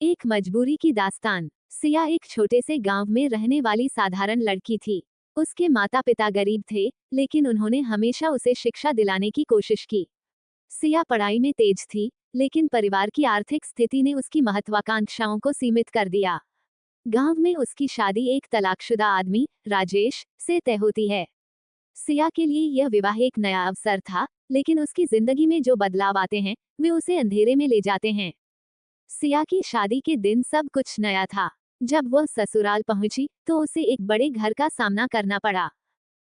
एक मजबूरी की दास्तान। सिया एक छोटे से गांव में रहने वाली साधारण लड़की थी। उसके माता पिता गरीब थे, लेकिन उन्होंने हमेशा उसे शिक्षा दिलाने की कोशिश की। सिया पढ़ाई में तेज थी, लेकिन परिवार की आर्थिक स्थिति ने उसकी महत्वाकांक्षाओं को सीमित कर दिया। गांव में उसकी शादी एक तलाकशुदा आदमी, राजेश, से तय होती है। सिया के लिए यह विवाह एक नया अवसर था, लेकिन उसकी जिंदगी में जो बदलाव आते हैं, वे उसे अंधेरे में ले जाते हैं। सिया की शादी के दिन सब कुछ नया था। जब वह ससुराल पहुंची, तो उसे एक बड़े घर का सामना करना पड़ा।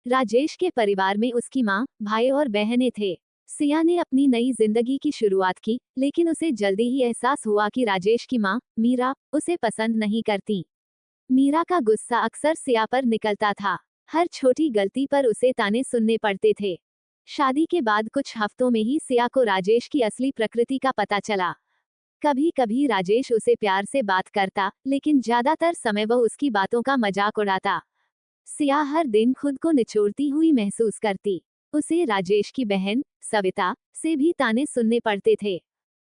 राजेश के परिवार में उसकी माँ, भाई और बहनें थे। सिया ने अपनी नई जिंदगी की शुरुआत की, लेकिन उसे जल्दी ही एहसास हुआ कि राजेश की माँ, मीरा, उसे पसंद नहीं करती। मीरा का गुस्सा अक्सर सिया पर निकलता था। हर छोटी गलती पर उसे ताने सुनने पड़ते थे। शादी के बाद कुछ हफ्तों में ही सिया को राजेश की असली प्रकृति का पता चला। कभी कभी राजेश उसे प्यार से बात करता, लेकिन ज्यादातर समय वह उसकी बातों का मजाक उड़ाता। सिया हर दिन खुद को निचोड़ती हुई महसूस करती। उसे राजेश की बहन, सविता, से भी ताने सुनने पड़ते थे।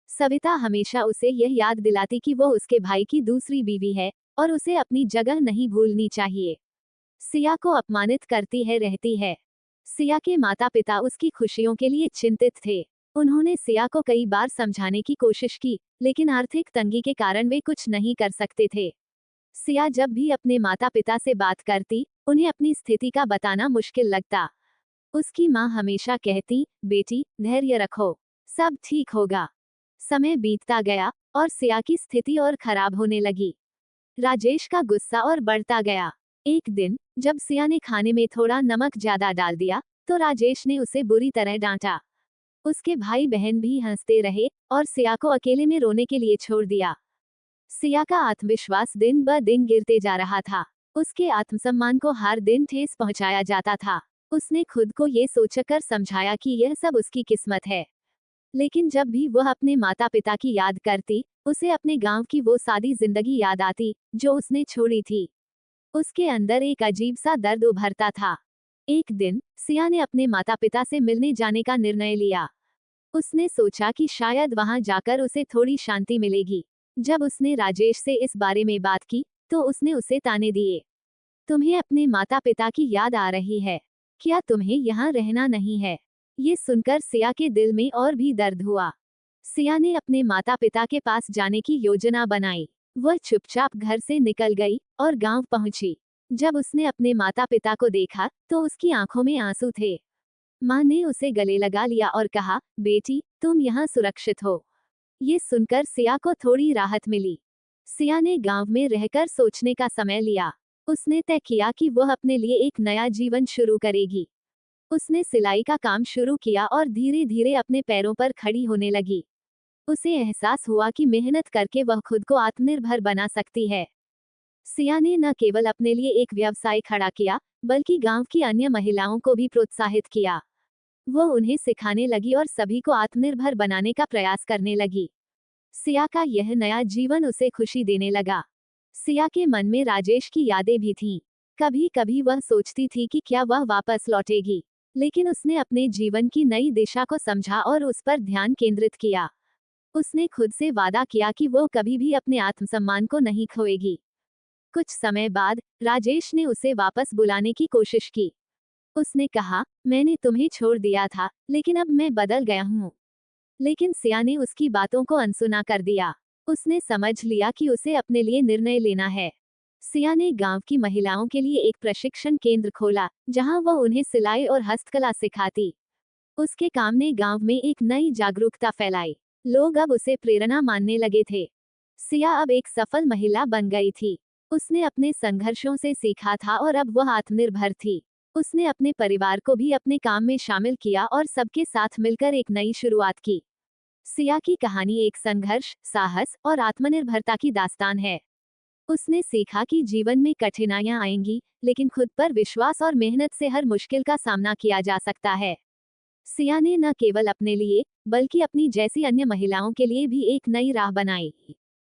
सविता हमेशा उसे यह याद दिलाती कि वो उसके भाई की दूसरी बीवी है, और उसे अपनी जगह नहीं भूलनी चाहिए। सिया को अपमानित करती है रहती है। सिया के माता पिता उसकी खुशियों के लिए चिंतित थे। उन्होंने सिया को कई बार समझाने की कोशिश की, लेकिन आर्थिक तंगी के कारण वे कुछ नहीं कर सकते थे। सिया जब भी अपने माता पिता से बात करती, उन्हें अपनी स्थिति का बताना मुश्किल लगता। उसकी माँ हमेशा कहती, बेटी, धैर्य रखो, सब ठीक होगा। समय बीतता गया, और सिया की स्थिति और खराब होने लगी। राजेश का गुस्सा और बढ़ता गया। एक दिन, जब सिया ने खाने में थोड़ा नमक ज्यादा डाल दिया, तो राजेश ने उसे बुरी तरह डांटा। उसके भाई बहन भी हंसते रहे, और सिया को अकेले में रोने के लिए छोड़ दिया। सिया का आत्मविश्वास दिन ब दिन गिरते जा रहा था। उसके आत्मसम्मान को हर दिन ठेस पहुंचाया जाता था। उसने खुद को ये सोचकर समझाया कि यह सब उसकी किस्मत है। लेकिन जब भी वह अपने माता पिता की याद करती, उसे अपने गांव की वो सादी जिंदगी याद आती, जो उसने छोड़ी थी। उसके अंदर एक अजीब सा दर्द उभरता था। एक दिन, सिया ने अपने माता पिता से मिलने जाने का निर्णय लिया। उसने सोचा कि शायद वहां जाकर उसे थोड़ी शांति मिलेगी। जब उसने राजेश से इस बारे में बात की, तो उसने उसे ताने दिए। तुम्हें अपने माता पिता की याद आ रही है? क्या तुम्हें यहाँ रहना नहीं है? ये सुनकर सिया के दिल में और भी दर्द हुआ। सिया ने अपने माता पिता के पास जाने की योजना बनाई। वह चुपचाप घर से निकल गई, और गांव पहुंची। जब उसने अपने माता पिता को देखा, तो उसकी आंखों में आंसू थे। माँ ने उसे गले लगा लिया और कहा, बेटी, तुम यहाँ सुरक्षित हो। ये सुनकर सिया को थोड़ी राहत मिली। सिया ने गांव में रहकर सोचने का समय लिया। उसने तय किया कि वह अपने लिए एक नया जीवन शुरू करेगी। उसने सिलाई का काम शुरू किया और धीरे धीरे अपने पैरों पर खड़ी होने लगी। उसे एहसास हुआ कि मेहनत करके वह खुद को आत्मनिर्भर बना सकती है। सिया ने न केवल अपने लिए एक व्यवसाय खड़ा किया, बल्कि गांव की अन्य महिलाओं को भी प्रोत्साहित किया। वह उन्हें सिखाने लगी और सभी को आत्मनिर्भर बनाने का प्रयास करने लगी। सिया का यह नया जीवन उसे खुशी देने लगा। सिया के मन में राजेश की यादें भी थीं। कभी कभी वह सोचती थी कि क्या वह वापस लौटेगी, लेकिन उसने अपने जीवन की नई दिशा को समझा और उस पर ध्यान केंद्रित किया। उसने खुद से वादा किया कि वो कभी भी अपने आत्मसम्मान को नहीं खोएगी। कुछ समय बाद, राजेश ने उसे वापस बुलाने की कोशिश की। उसने कहा, मैंने तुम्हें छोड़ दिया था, लेकिन अब मैं बदल गया हूँ। लेकिन सिया ने उसकी बातों को अनसुना कर दिया। उसने समझ लिया कि उसे अपने लिए निर्णय लेना है। सिया ने गांव की महिलाओं के लिए एक प्रशिक्षण केंद्र खोला, जहां वह उन्हें सिलाई और हस्तकला सिखाती। उसके काम ने गांव में एक नई जागरूकता फैलाई। लोग अब उसे प्रेरणा मानने लगे थे। सिया अब एक सफल महिला बन गई थी। उसने अपने संघर्षों से सीखा था और अब वह आत्मनिर्भर थी। उसने अपने परिवार को भी अपने काम में शामिल किया और सबके साथ मिलकर एक नई शुरुआत की। सिया की कहानी एक संघर्ष, साहस और आत्मनिर्भरता की दास्तान है। उसने सीखा कि जीवन में कठिनाइयां आएंगी, लेकिन खुद पर विश्वास और मेहनत से हर मुश्किल का सामना किया जा सकता है। सिया ने न केवल अपने लिए, बल्कि अपनी जैसी अन्य महिलाओं के लिए भी एक नई राह बनाई।